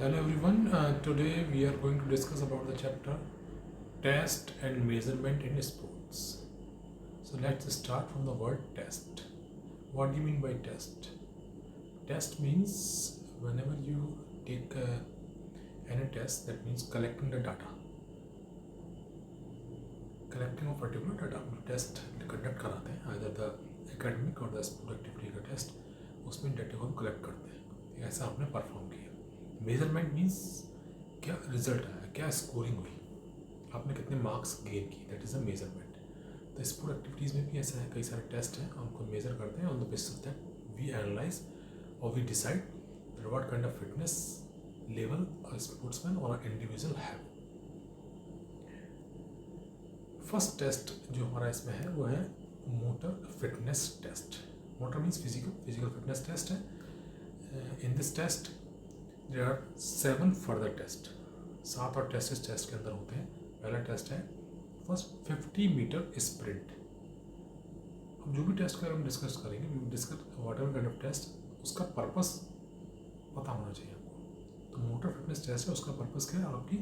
Hello everyone. Today we are going to discuss about the chapter test and measurement in sports. So let's start from the word test. What do you mean by test? Test means whenever you take any test, that means collecting the data. Collecting of particular data. Test conduct कराते हैं either the academic और the sport activity का test, उसमें data को हम collect करते हैं, ऐसा आपने परफॉर्म किया. मेजरमेंट मीन्स क्या रिजल्ट आया, क्या स्कोरिंग हुई, आपने कितने मार्क्स गेन किए, दैट इज़ अ मेजरमेंट. तो स्पोर्ट एक्टिविटीज़ में भी ऐसा है, कई सारे टेस्ट हैं, हमको मेजर करते हैं. On the basis of that we analyse और we decide what kind of fitness level a sportsman और इंडिविजुअल हैव. फर्स्ट टेस्ट जो हमारा इसमें है वो है motor fitness test. Motor means physical fitness test है. In this test there are 7 further test. 7 और टेस्ट इस टेस्ट के अंदर होते हैं. पहला टेस्ट है फर्स्ट 50 मीटर स्प्रिंट. अब जो भी टेस्ट का हम डिस्कस करेंगे, we discuss whatever kind of test, उसका पर्पस पता होना चाहिए आपको. तो मोटर फिटनेस टेस्ट है, उसका पर्पस क्या है, आपकी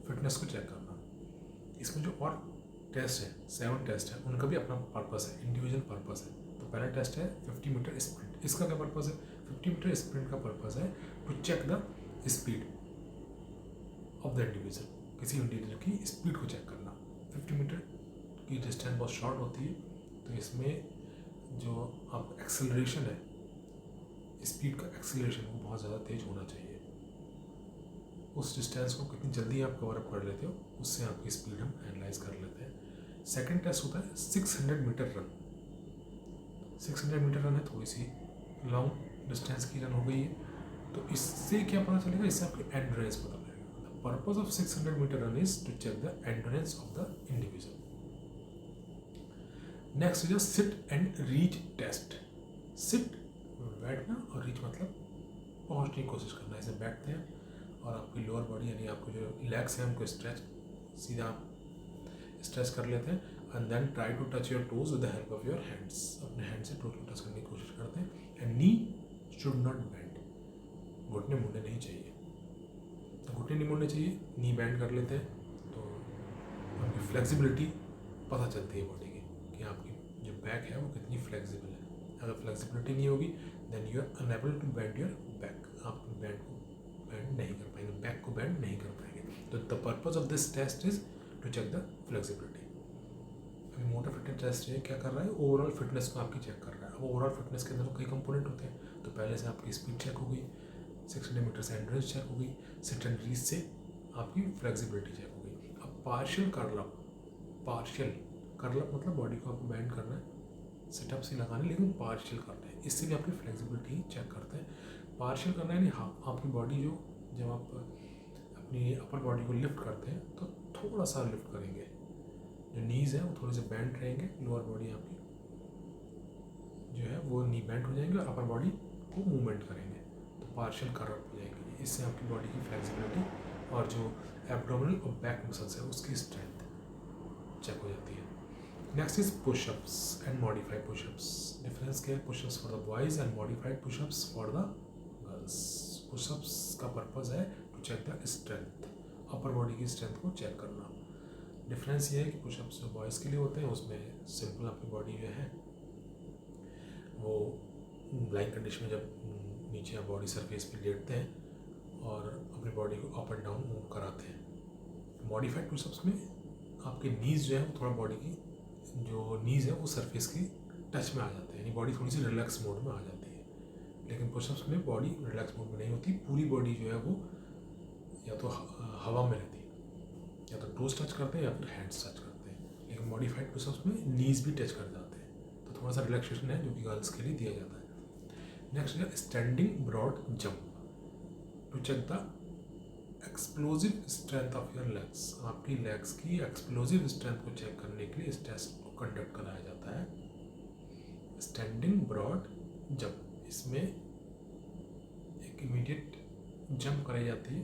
फिटनेस को चेक करना. इसमें जो और टेस्ट है, 7 टेस्ट है, उनका भी अपना पर्पस है, इंडिविजुअल पर्पस है. तो पहला टेस्ट है 50 मीटर स्प्रिंट. इसका क्या पर्पस है? 50 मीटर स्प्रिंट का पर्पस है to check the speed of the individual. किसी इंडिविजुअल की स्पीड को चेक करना. 50 मीटर की डिस्टेंस बहुत शॉर्ट होती है, तो इसमें जो आप एक्सेलरेशन है, स्पीड का एक्सेलरेशन वो बहुत ज़्यादा तेज होना चाहिए. उस डिस्टेंस को कितनी जल्दी आप कवर अप कर लेते हो, उससे आपकी स्पीड हम एनालाइज कर लेते हैं. सेकंड टेस्ट होता है 600 मीटर रन. 600 मीटर रन है, थोड़ी सी लॉन्ग डिस्टेंस की रन हो गई है. तो इससे क्या पता चलेगा, इससे आपकी एंड्योरेंस पता लगेगा. The purpose of 600 metre run is to check the endurance of the individual. Next is sit and reach test. Sit बैठना और रीच मतलब पहुंचने की कोशिश करना. ऐसे बैठते हैं और आपकी लोअर बॉडी यानी आपको जो लेग्स हैं उनको स्ट्रेच, सीधा स्ट्रेच कर लेते हैं. And then try to touch your toes with the help of your hands. अपने हैंड से टोज को टच करने की कोशिश करते हैं. And knee should not bend. घुटने मुड़ने नहीं चाहिए. तो घुटने नहीं मुड़ने चाहिए. नी बैंड कर लेते हैं तो आपकी फ्लेक्सिबिलिटी पता चलती है बॉडी की, कि आपकी जो बैक है वो कितनी फ्लेक्सिबल है. अगर फ्लेक्सिबिलिटी नहीं होगी then you are unable to bend your back. आप बैंड को बैंड नहीं कर पाएंगे, बैक को बैंड नहीं कर पाएंगे. तो the purpose of this test is to check the flexibility. अभी मोटर फिटनेस टेस्ट ये क्या कर रहा है, ओवरऑल फिटनेस को आपकी चेक कर रहा है. अब ओवरऑल फिटनेस के अंदर कई कंपोनेंट होते हैं. तो पहले से आपकी स्पीड चेक हो गई, 600 मीटर से एंड्योरेंस चेक हो गई, सिट एंड रीच से आपकी फ्लेक्सिबिलिटी चेक हो गई. अब पार्शियल कर्ल अप मतलब बॉडी को आपको बैंड करना है, सिटअप से लगाने, लेकिन पार्शियल करना है. इससे भी आपकी फ्लेक्सिबिलिटी चेक करते हैं. पार्शियल करना है यानी हाँ, आपकी बॉडी जो जब आप अपनी अपर बॉडी को लिफ्ट करते हैं तो थोड़ा सा लिफ्ट करेंगे, जो नीज़ है वो थोड़े से बैंड रहेंगे. लोअर बॉडी आपकी जो है वो नी बैंड हो जाएंगे और अपर बॉडी को मूवमेंट करेंगे, तो पार्शियल कर्व हो जाएंगे. इससे आपकी बॉडी की फ्लेक्सिबिलिटी और जो एब्डोमिनल और बैक मसल्स है उसकी स्ट्रेंथ चेक हो जाती है. Next is pushups and modified pushups. Difference क्या है? Pushups for the boys and modified pushups for the girls. Pushups का पर्पज़ है to check the strength, upper body की स्ट्रेंथ को चेक करना. डिफरेंस ये है कि पुशअप्स जो बॉयज़ के लिए होते हैं उसमें सिंपल आपकी बॉडी जो है वो लाइक कंडीशन में जब नीचे आप बॉडी सरफेस पे लेटते हैं और अपनी बॉडी को अप एंड डाउन मूव कराते हैं. मॉडिफाइड पुशअप्स में आपके नीज़ जो है वो थोड़ा बॉडी की जो नीज़ है वो सरफेस की टच में आ जाते हैं, यानी बॉडी थोड़ी सी रिलैक्स मोड में आ जाती है. लेकिन पुशअप्स में बॉडी रिलैक्स मोड में नहीं होती, पूरी बॉडी जो है वो या तो हवा में रहती है, या तो टोज टच करते हैं या फिर हैंड्स टच करते हैं. लेकिन मॉडिफाइड पुशअप्स में नीज़ भी टच कर जाते हैं, तो थोड़ा सा रिलैक्सेशन है जो कि गर्ल्स के लिए दिया जाता है. नेक्स्ट है standing broad jump to check the explosive strength of your legs. आपकी लेग्स की एक्सप्लोजिव स्ट्रेंथ को चेक करने के लिए इस टेस्ट को कंडक्ट कराया जाता है. स्टैंडिंग ब्रॉड जंप, इसमें एक इमीडिएट जंप कराई जाती है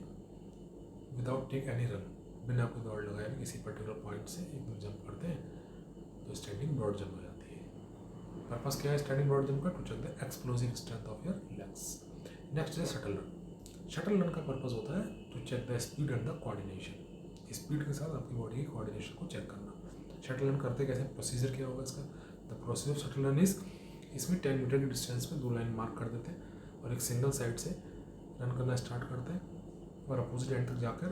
विदाउट टेक एनी रन. बिना कोई दौड़ लगाए किसी पर्टिकुलर पॉइंट से एकदम जंप करते हैं तो स्टैंडिंग ब्रॉड जंप हो जाती है. पर्पस क्या है स्टैंडिंग ब्रॉड जंप का? To check the explosive strength of your legs. Next है शटल रन. शटल रन का पर्पज़ होता है to check the speed and the coordination, speed के साथ आपकी बॉडी की कोऑर्डिनेशन को चेक करना। शटल रन करते कैसे, प्रोसीजर क्या होगा इसका, the process of shuttle run is, इसमें 10 मीटर की डिस्टेंस पे 2 लाइन मार्क कर देते हैं और एक सिंगल साइड से रन करना स्टार्ट करते हैं और अपोजिट एंड तक जाकर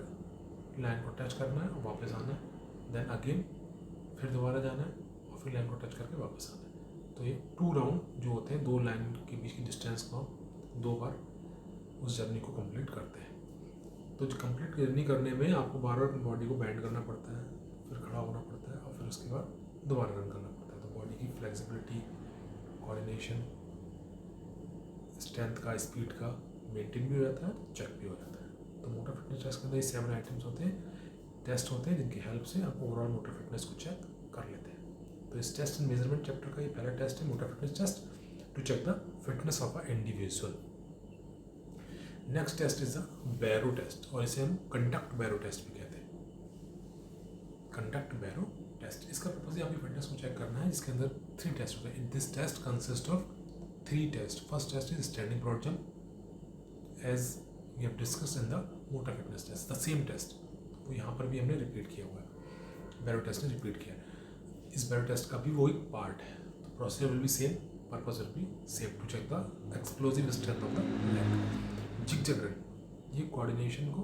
लाइन को टच करना है और वापस आना है, देन अगेन फिर दोबारा जाना है और फिर लाइन को टच करके वापस आना है। तो ये 2 राउंड जो होते हैं, 2 लाइन के बीच की डिस्टेंस को हम 2 बार उस जर्नी को कंप्लीट करते हैं। तो कंप्लीट जर्नी करने में आपको बार बार बॉडी को बैंड करना पड़ता है, फिर खड़ा होना पड़ता है और फिर उसके बाद दोबारा रन करना पड़ता है। तो बॉडी की फ्लेक्सिबिलिटी, कोऑर्डिनेशन, स्ट्रेंथ का, स्पीड का मेंटेन भी हो जाता है, चेक भी हो जाता है। तो मोटर फिटनेस टेस्ट के अंदर 7 आइटम्स होते हैं, टेस्ट होते हैं जिनकी हेल्प से आप ओवरऑल मोटर फिटनेस को चेक कर लेते हैं। तो इस टेस्ट एंड मेजरमेंट चैप्टर का ये पहला टेस्ट है, motor fitness test to check the fitness of a individual. Next test is the barrow test, और इसे हम कंडक्ट बैरो टेस्ट भी कहते हैं। कंडक्ट बैरो टेस्ट, इसका पर्पज है आपकी फिटनेस को चेक करना है, जिसके अंदर 3 टेस्ट होते हैं। This test consist of 3 test. First test is standing broad jump, as we have discussed in the motor fitness test, the same test. वो यहाँ पर भी हमने रिपीट किया हुआ है, बैरो टेस्ट ने रिपीट किया। इस बैरो टेस्ट का भी वो एक पार्ट है। तो procedure will be same, purpose will be same, to check the explosive strength of the leg. Zigzag run, ये कोऑर्डिनेशन को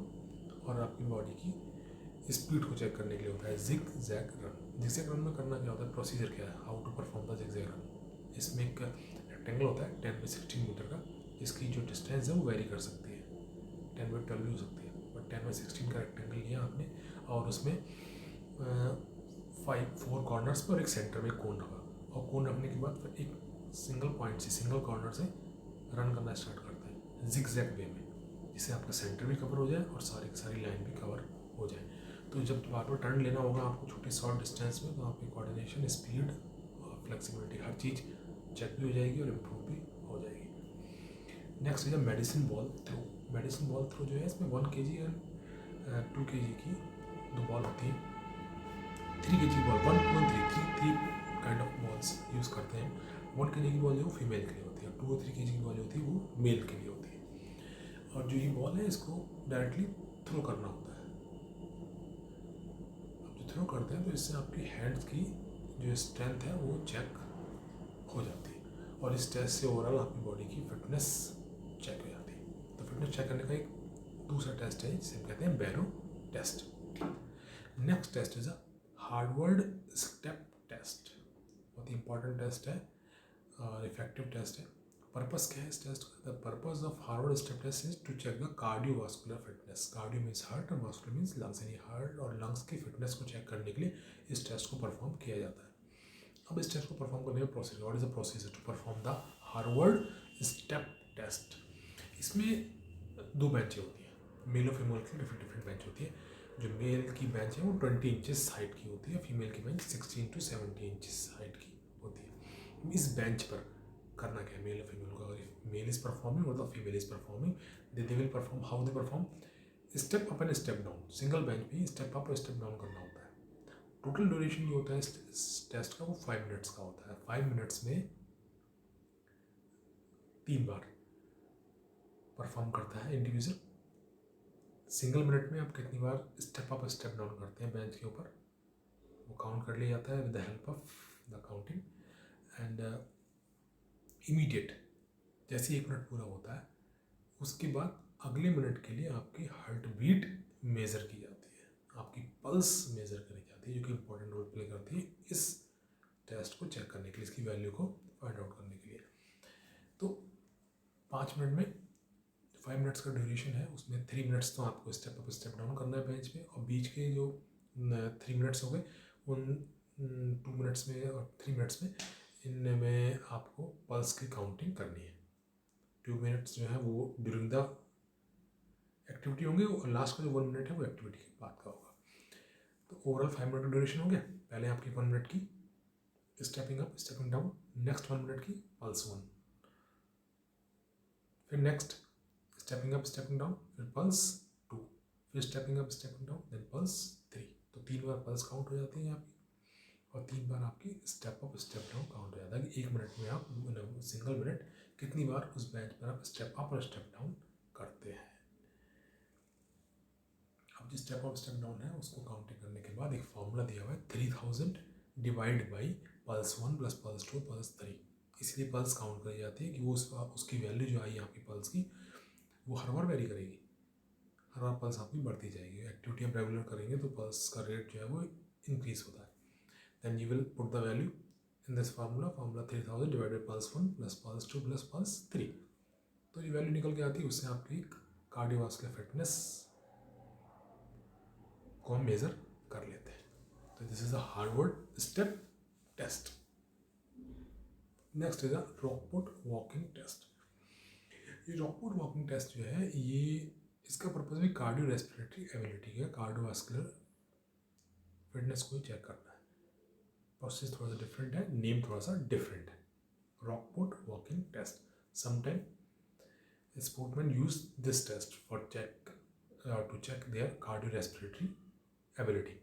और आपकी बॉडी की स्पीड को चेक करने के लिए होता है। जिग-जैग रन, जिग-जैग रन में करना क्या होता है, प्रोसीजर क्या है, how to perform the zigzag run. इसमें एक रेक्टेंगल होता है 10 बाई 16 मीटर का, जिसकी जो डिस्टेंस है वो वेरी कर सकती है, 10 बाई 12 भी हो सकती है, बट 10 बाई 16 का रेक्टेंगल लिया आपने और उसमें 4 कॉर्नर्स पर एक सेंटर में कोन रखा, और कोन रखने के बाद फिर एक सिंगल पॉइंट से, सिंगल कॉर्नर से रन करना स्टार्ट करते हैं जिग-जैग वे में, जिससे आपका सेंटर भी कवर हो जाए और सारी की सारी लाइन भी कवर हो जाए। तो जब बार बार टर्न लेना होगा आपको छोटी शॉर्ट डिस्टेंस में, तो आपकी कोऑर्डिनेशन, स्पीड और फ्लेक्सिबिलिटी हर चीज़ चेक भी हो जाएगी और इम्प्रूव भी हो जाएगी। नेक्स्ट है medicine ball throw. Medicine ball throw जो है, इसमें 1 kg एंड 2 kg की 2 बॉल होती है, 3 kg की बॉल, 1, 2 और 3 काइंड ऑफ बॉल्स यूज़ करते हैं। 1 kg की बॉल जो फीमेल के लिए होती है, 2 और 3 kg की बॉल होती है वो मेल के लिए होती है। और जो ये बॉल है इसको डायरेक्टली थ्रो करना होता है। अब जो थ्रो करते हैं तो इससे आपकी हैंड्स की जो स्ट्रेंथ है वो चेक हो जाती है, और इस टेस्ट से ओवरऑल आपकी बॉडी की फिटनेस चेक हो जाती है। तो फिटनेस चेक करने का एक दूसरा टेस्ट है जिसे हम कहते हैं Barrow test. Next test is a Harvard step test. बहुत ही इंपॉर्टेंट टेस्ट है और इफेक्टिव टेस्ट है। पर्पस क्या है इस टेस्ट का, the purpose of Harvard step test is to check the cardiovascular fitness. Cardio means heart और वास्कुलर मीन्स लंग्स, यानी हार्ट और लंग्स की फिटनेस को चेक करने के लिए इस टेस्ट को परफॉर्म किया जाता है। अब इस टेस्ट को परफॉर्म करने का procedure, what is the procedure to perform the Harvard step test. इसमें 2 बेंचें होती हैं, मेल और फीमेल की डिफरेंट डिफरेंट बेंच होती है। जो मेल की बेंच है वो 20 इंचेस हाइट की होती है, फीमेल की बेंच 16 to 17 इंचेस हाइट की होती है। इस बेंच पर करना क्या है मेल और फीमेल को, अगर मेल इज परफॉर्मिंग और the female is performing, they will perform, how they perform, step up and step down. Single bench पे स्टेप अप और स्टेप डाउन करना होता है। टोटल ड्यूरेशन जो होता है इस टेस्ट का वो 5 मिनट्स का होता है। 5 मिनट्स में 3 बार परफॉर्म करता है इंडिविजुअल। सिंगल मिनट में आप कितनी बार स्टेप अप स्टेप डाउन करते हैं बेंच के ऊपर, वो काउंट कर लिया जाता है with the help of the counting. And immediate जैसे 1 मिनट पूरा होता है उसके बाद अगले मिनट के लिए आपकी हार्ट बीट मेज़र की जाती है, आपकी पल्स मेज़र करी जाती है, जो कि इंपॉर्टेंट रोल प्ले करती है इस टेस्ट को चेक करने के लिए, इसकी वैल्यू को फाइंड आउट करने के लिए। तो 5 मिनट में 5 मिनट्स का ड्यूरेशन है, उसमें 3 मिनट्स तो आपको स्टेप अप स्टेप डाउन करना है बेंच पे, और बीच के जो 3 मिनट्स हो गए उन 2 मिनट्स में और 3 मिनट्स में इनमें आपको पल्स की काउंटिंग करनी है। 2 मिनट्स जो है वो ड्यूरिंग द एक्टिविटी होंगे और लास्ट का जो 1 मिनट है वो एक्टिविटी के बाद का होगा। तो ओवरऑल 5 मिनट का ड्यूरेशन हो गया। पहले आपकी 1 मिनट की stepping up stepping down, next 1 minute की पल्स 1, फिर next stepping up stepping down, फिर पल्स 2, फिर stepping up stepping down, then pulse 3। तो 3 बार पल्स काउंट हो जाती है आपकी, और 3 बार आपकी step up step down count हो जाता है कि 1 मिनट में आप सिंगल मिनट कितनी बार उस बेंच पर आप स्टेप अप और स्टेप डाउन करते हैं। जो स्टेप अप स्टेप डाउन है उसको काउंटिंग करने के बाद एक फॉर्मूला दिया हुआ है 3000 divide by pulse 1 plus pulse 2 pulse 3। इसलिए पल्स काउंट करी जाती है कि वो उसकी वैल्यू जो आई आपकी पल्स की वो हर बार वेरी करेगी, हर बार पल्स आपकी बढ़ती जाएगी। एक्टिविटी आप रेगुलर करेंगे तो पल्स का रेट जो है वो इंक्रीज होता है। Then you will put the value in this formula 3000 divided pulse 1 plus pulse 2 plus pulse 3। तो ये वैल्यू निकल के आती है, उससे आपकी कार्डियोवास्कुलर फिटनेस को हम मेजर कर लेते हैं। तो this is a Harvard step test. Next is a Rockport walking test. ये रॉकपुट वॉकिंग टेस्ट जो है ये इसका पर्पज भी कार्डियो रेस्पिरेटरी एबिलिटी है, कार्डियोवास्कुलर फिटनेस को चेक करना है। प्रोसेस थोड़ा सा डिफरेंट है, नेम थोड़ा सा डिफरेंट है। Rockport walking test. Sometime sportsmen use this test for to check their cardiorespiratory ability.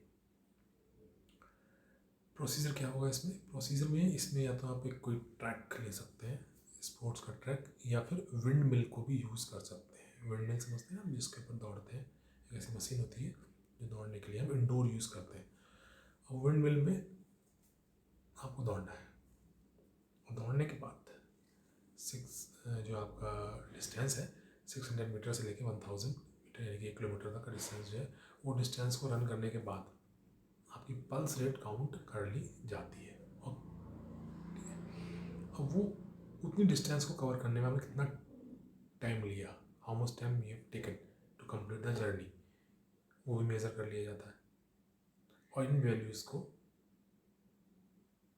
Procedure क्या होगा इसमें? प्रोसीजर में इसमें या तो आप एक कोई ट्रैक ले सकते हैं, स्पोर्ट्स का ट्रैक, या फिर विंड मिल को भी यूज़ कर सकते हैं। विंड मिल समझते हैं हम, जिसके ऊपर दौड़ते हैं, एक ऐसी मशीन होती है जो दौड़ने के लिए हम इंडोर यूज़ करते हैं। और विंड मिल में आपको दौड़ना है, और दौड़ने के बाद जो आपका डिस्टेंस है 600 मीटर से लेके 1000 मीटर यानी कि 1 किलोमीटर तक का डिस्टेंस जो है, वो डिस्टेंस को रन करने के बाद आपकी पल्स रेट काउंट कर ली जाती है। और ठीक है, अब वो उतनी डिस्टेंस को कवर करने में हमें कितना टाइम लिया, how much time we have taken to complete the journey, वो भी मेज़र कर लिया जाता है। और इन वैल्यूज़ को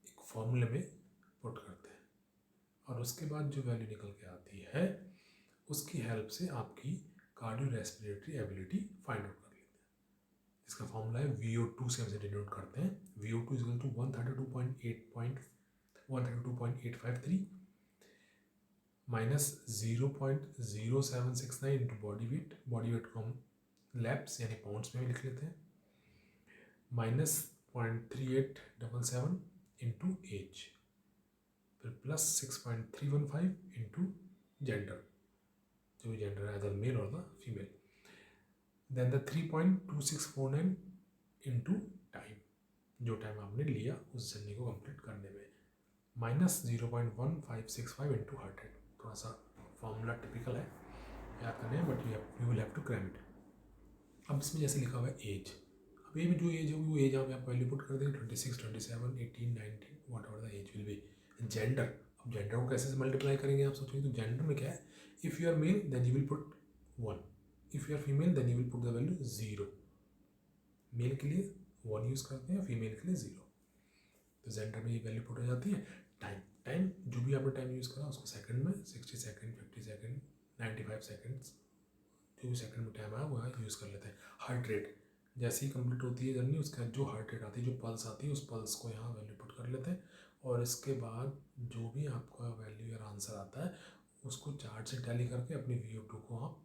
एक फॉर्मूले में पुट करते हैं, और उसके बाद जो वैल्यू निकल के आती है उसकी हेल्प से आपकी cardio respiratory ability find out कर लेते हैं। इसका फॉर्मूला है VO2 से हम डिनोट करते हैं। VO2 equal to 132.853 minus 0.0769 into body weight. Body weight को हम लैप्स यानी पाउंड्स में भी लिख लेते हैं, माइनस 0.3877 इंटू एज, फिर प्लस 6.315 इंटू जेंडर, जो भी जेंडर है, द मेल और the female, then the 3.2649 into time, जो टाइम आपने लिया उस जर्नी को कंप्लीट करने में, माइनस 0.1565 इंटू हार्ट रेट। थोड़ा सा फॉर्मूला टिपिकल है, याद करने हैं, but you will have to cram it. अब इसमें जैसे लिखा हुआ है एज, अब ये में जो एज होगी वो एज आप वैल्यू पुट कर देंगे, 26, 27, 18, 19, whatever the age will be. Gender, अब जेंडर को कैसे मल्टीप्लाई करेंगे आप सोचेंगे, तो जेंडर में क्या है, if you are male then you will put 1, if you are female then you will put the value 0। Male के लिए 1 यूज़ करते हैं, फीमेल के लिए 0। तो जेंडर में ये वैल्यू पुट हो जाती है। टाइम जो भी आपने टाइम यूज़ करा उसको सेकंड में, 60 सेकंड, 50 सेकंड, 95 सेकंड्स, जो भी सेकंड में टाइम आया वो यूज़ कर लेते हैं। हार्ट रेट, जैसे ही कंप्लीट होती है जर्नी उसका जो हार्ट रेट आती है, जो पल्स आती है, उस पल्स को यहाँ वैल्यू पुट कर लेते हैं, और इसके बाद जो भी आपका वैल्यू या आंसर आता है उसको चार्ट से टैली करके अपनी VO2 को आप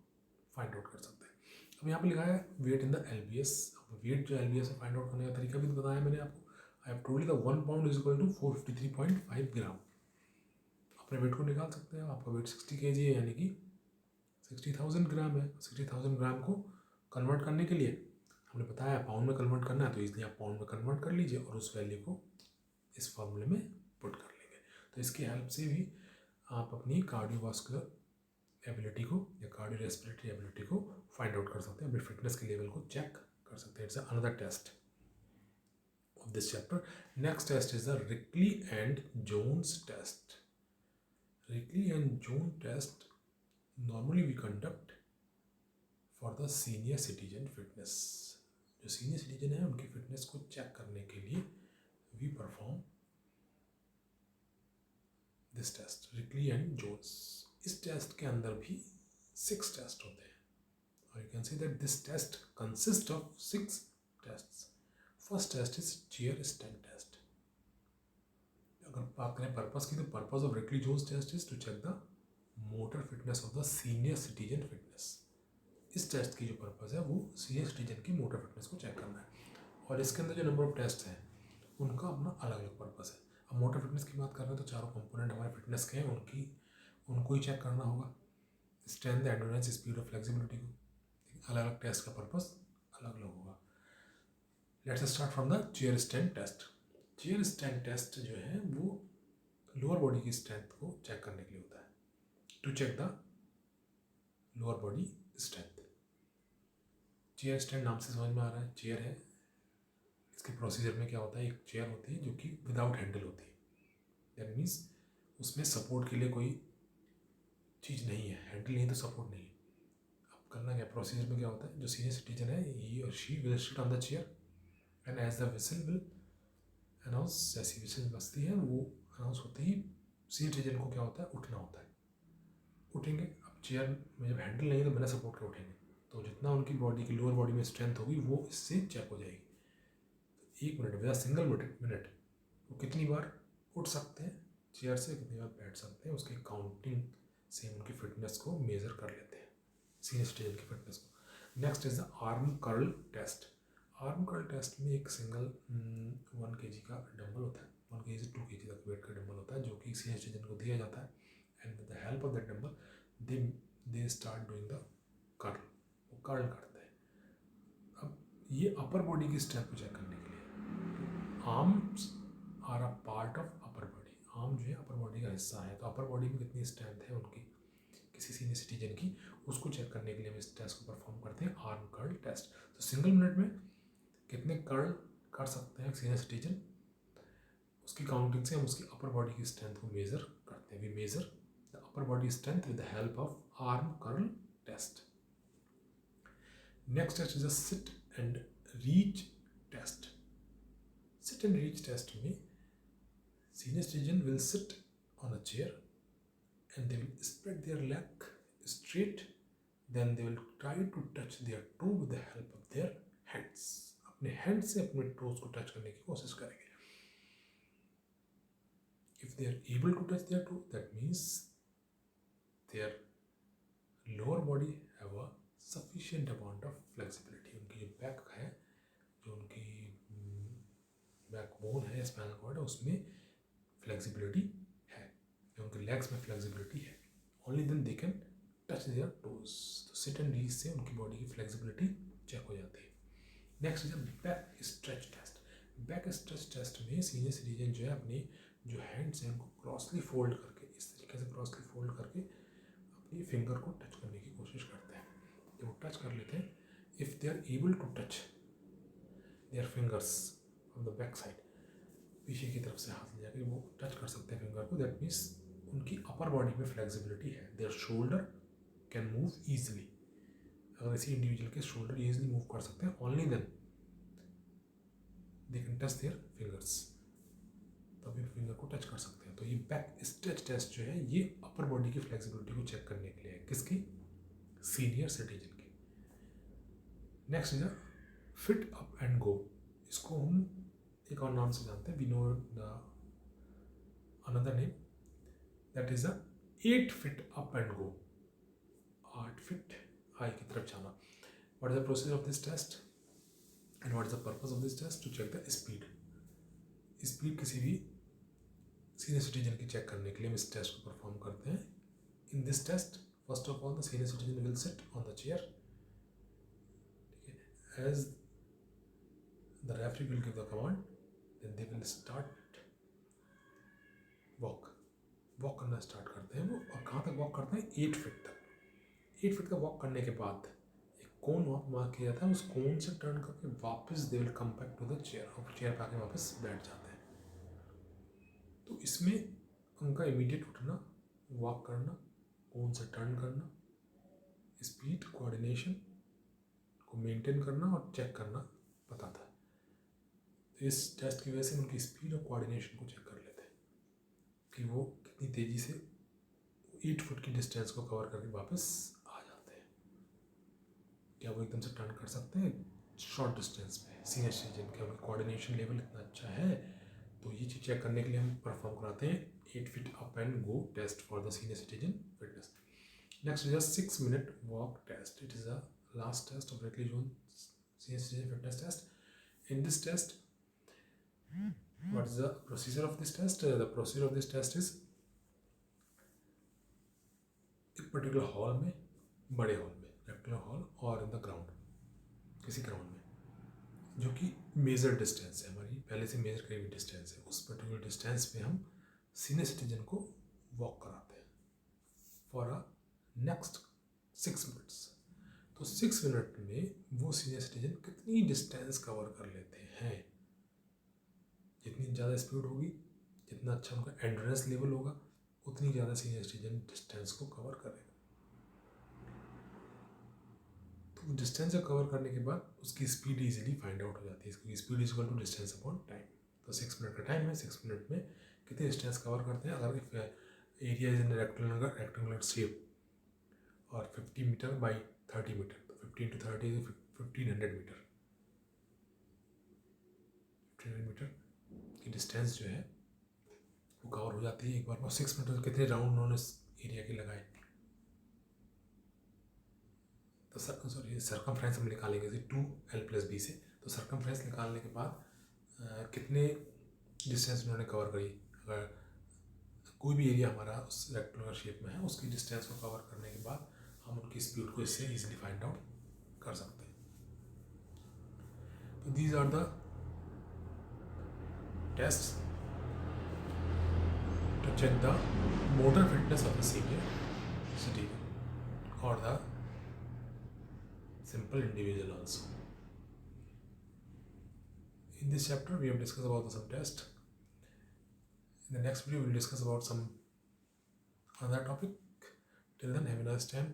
फाइंड आउट कर सकते हैं। अब यहाँ पे लिखा है weight in the LBS। Weight जो LBS है फाइंड आउट करने का तरीका भी बताया मैंने आपको। I have told the 1 pound is equal to 453.5 gram. अपने वेट को निकाल सकते हैं। आपका वेट 60 kg है, यानी कि 60,000 ग्राम है। 60,000 ग्राम को कन्वर्ट करने के लिए हमने बताया पाउंड में कन्वर्ट करना है, तो इसलिए आप पाउंड में कन्वर्ट कर लीजिए और उस वैल्यू को इस फॉर्मूले में पुट कर लेंगे। तो इसकी हेल्प से भी आप अपनी कार्डियोवास्कुलर एबिलिटी को या कार्डियो रेस्पिरेटरी एबिलिटी को फाइंड आउट कर सकते हैं, अपनी फिटनेस के लेवल को चेक कर सकते हैं। It's another test of this chapter. Next test is the Rickley and Jones test. Rickley and Jones test normally we conduct for the senior citizen fitness. जो सीनियर सिटीजन है उनकी fitness को check करने के लिए we perform this test, Rickley and Jones. इस test के अंदर भी 6 टेस्ट होते हैं, और you can say that this test consists of 6 tests. First test is chair stand test. अगर बात करें पर्पस की, तो purpose of Rikli Jones test is to check the motor fitness of the senior citizen fitness. इस test की जो purpose है वो सीनियर सिटीजन की मोटर फिटनेस को चेक करना है, और इसके अंदर जो नंबर ऑफ टेस्ट हैं उनका अपना अलग अलग पर्पस है। अब मोटर फिटनेस की बात कर रहे हैं तो चारों कंपोनेंट हमारे फिटनेस के हैं, उनको ही चेक करना होगा। स्ट्रेंथ, एंड्योरेंस, स्पीड और फ्लेक्सिबिलिटी को। अलग अलग टेस्ट का पर्पस अलग अलग होगा। Let's start from the chair stand test. Chair stand test जो है वो लोअर बॉडी की स्ट्रेंथ को चेक करने के लिए होता है, to check the lower body strength. Chair stand नाम से समझ में आ रहा है, चेयर है। इसके प्रोसीजर में क्या होता है, एक चेयर होती है जो कि विदाउट हैंडल होती है, दैट मीन्स उसमें सपोर्ट के लिए कोई चीज़ नहीं है, हैंडल नहीं है तो सपोर्ट नहीं है। अब करना क्या, प्रोसीजर में क्या होता है, जो सीनियर सिटीजन है ही और she will sit on the chair and as the whistle will announce, जैसी विसल बजती है वो अनाउंस होते ही सीनियर सिटीजन को क्या होता है, उठना होता है। उठेंगे, अब चेयर में जब हैंडल नहीं है तो बिना सपोर्ट के उठेंगे, तो जितना उनकी बॉडी की लोअर बॉडी में स्ट्रेंथ होगी वो इससे चेक हो जाएगी। तो 1 मिनट विद सिंगल मिनट वो कितनी बार उठ सकते हैं चेयर से, कितनी बार बैठ सकते हैं, उसकी काउंटिंग से उनकी फिटनेस को मेज़र कर लेते हैं, सीनियर सिटीजन की फिटनेस को। Next is the arm curl test. Arm curl test में एक सिंगल 1 kg का डंबल होता है, 1 kg से 2 kg तक वेट का डंबल होता है जो कि सीनियर सिटीजन को दिया जाता है, and with the help of that dumbbell they start doing the curl, वो कर्ल करते हैं। अब ये अपर बॉडी की स्ट्रेंथ को चेक करने के लिए, arms are a part of upper body, arm जो है अपर बॉडी का हिस्सा है, तो अपर बॉडी में कितनी स्ट्रेंथ है उनकी किसी सीनियर सिटीजन की, उसको चेक करने के लिए हम इस टेस्ट को परफॉर्म करते हैं, आर्म कर्ल टेस्ट। तो सिंगल मिनट में कितने कर्ल कर सकते हैं सीनियर सिटीजन, उसकी काउंटिंग से हम उसकी अपर बॉडी की स्ट्रेंथ को मेजर करते हैं। We measure the upper body strength with the help of arm curl test. Next test is a sit and reach test. Sit and reach test में senior citizen will sit on a chair and they will spread their leg straight, then they will try to touch their toe with the help of their hands, अपने hand से अपने toes को touch करने की कोशिश करेंगे। if they are able to touch their toe, that means their lower body have a sufficient amount of flexibility, उनकी जो बैक है, जो उनकी बैकबोन है, स्पाइनल कॉर्ड है, उसमें फ्लेक्सिबिलिटी है, उनके लेग्स में फ्लेक्सिबिलिटी है, only then they can touch their toes. तो सिट एंड रीच से उनकी बॉडी की फ्लेक्सिबिलिटी चेक हो जाती है। Next is back stretch test. Back stretch test में सीनियर सिटीजन जो है अपने जो हैंड्स हैं उनको क्रॉसली फोल्ड करके, इस तरीके से क्रॉसली फोल्ड करके अपनी फिंगर को टच करने की कोशिश करते हैं। जब वो टच कर लेते हैं, if they are able to touch their fingers on the back side, पीछे की तरफ से हाथ ले जाकर वो टच कर सकते हैं फिंगर को, दैट मीन्स उनकी अपर बॉडी में फ्लेक्सिबिलिटी है, there shoulder can move easily. अगर किसी इंडिविजुअल के शोल्डर ईजिली मूव कर सकते हैं, only then they can touch their fingers, तभी फिंगर को टच कर सकते हैं। तो ये बैक स्ट्रेच टेस्ट जो है ये अपर बॉडी की फ्लेक्सिबिलिटी को चेक करने के लिए है, किसकी, सीनियर सिटीजन की। Next is fit up and go. इसको हम एक और नाम से जानते हैं, we know the another name, that is 8 feet up and go, 8 feet आई की तरफ जाना। What is the process of this test and what is the purpose of this test, to check the speed. Speed किसी भी senior citizen की check करने के लिए हम इस टेस्ट को परफॉर्म करते हैं। In this test first of all the senior citizen will sit on the chair, as the referee will give the command, then they will start walk करना स्टार्ट करते हैं वो, और कहाँ तक वॉक करते हैं, 8 फीट तक। 8 फीट का वॉक करने के बाद एक कोन वहाँ मार्क किया जाता है, उस कोन से टर्न करके वापस they will come back to the chair, और चेयर पर आके वापस बैठ जाते हैं। तो इसमें उनका इमीडिएट उठना, वॉक करना, कोन से टर्न करना, स्पीड कोऑर्डिनेशन को मेंटेन करना और चेक करना बताता है। तो इस टेस्ट की वजह से उनकी स्पीड और कोऑर्डिनेशन को चेक कर लेते हैं कि वो कितनी तेज़ी से 8 फुट की डिस्टेंस को कवर करके वापस आ जाते हैं, क्या वो एकदम से टर्न कर सकते हैं शॉर्ट डिस्टेंस पे। सीनियर सिटीजन का कोऑर्डिनेशन लेवल इतना अच्छा है, तो ये चीज़ चेक करने के लिए हम परफॉर्म कराते हैं 8 feet up and go test for the senior citizen fitness. Next is 6 minute walk test. It is a last test of Reckley Jones senior citizen fitness test. In this test, what is the procedure of this test? The procedure of this test is, एक particular hall में, बड़े hall में, rectangular hall और in the ground, किसी ground में जो कि major distance है, हमारी पहले से मेजर करी हुई डिस्टेंस है, उस पर्टिकुलर डिस्टेंस पे हम सीनियर सिटीजन को वॉक कराते हैं फॉर अ नेक्स्ट 6 मिनट्स। तो 6 मिनट में वो सीनियर सिटीजन कितनी डिस्टेंस कवर कर लेते हैं, जितनी ज़्यादा स्पीड होगी, जितना अच्छा उनका एंड्योरेंस लेवल होगा, उतनी ज़्यादा सीनियर सिटीजन डिस्टेंस को कवर करेगा। तो डिस्टेंस को कवर करने के बाद उसकी स्पीड इजीली फाइंड आउट हो जाती है, इसकी speed is equal to distance upon time. तो 6 मिनट का टाइम है, 6 मिनट में कितनी डिस्टेंस कवर करते हैं। अगर area is in rectangular shape और 50 मीटर बाई 30 मीटर, तो 15 to 30 1500 मीटर, 1500 मीटर की डिस्टेंस जो है वो कवर हो जाती है एक बार में। 6 मिनट में कितने राउंड उन्होंने इस एरिया के लगाए, तो सर्कमफ्रेंस हम निकालेंगे 2l+b से। तो सर्कमफ्रेंस निकालने के बाद कितने डिस्टेंस उन्होंने कवर करी, अगर कोई भी एरिया हमारा उस रेक्टेंगुलर शेप में है, उसकी डिस्टेंस को कवर करने के बाद हम उनकी स्पीड को इससे इजीली फाइंड आउट कर सकते हैं। तो these are the test to check the motor fitness of the senior citizen or the simple individual also. In this chapter, we have discussed about some tests. In the next video, we will discuss about some other topic. Till then, have a nice time.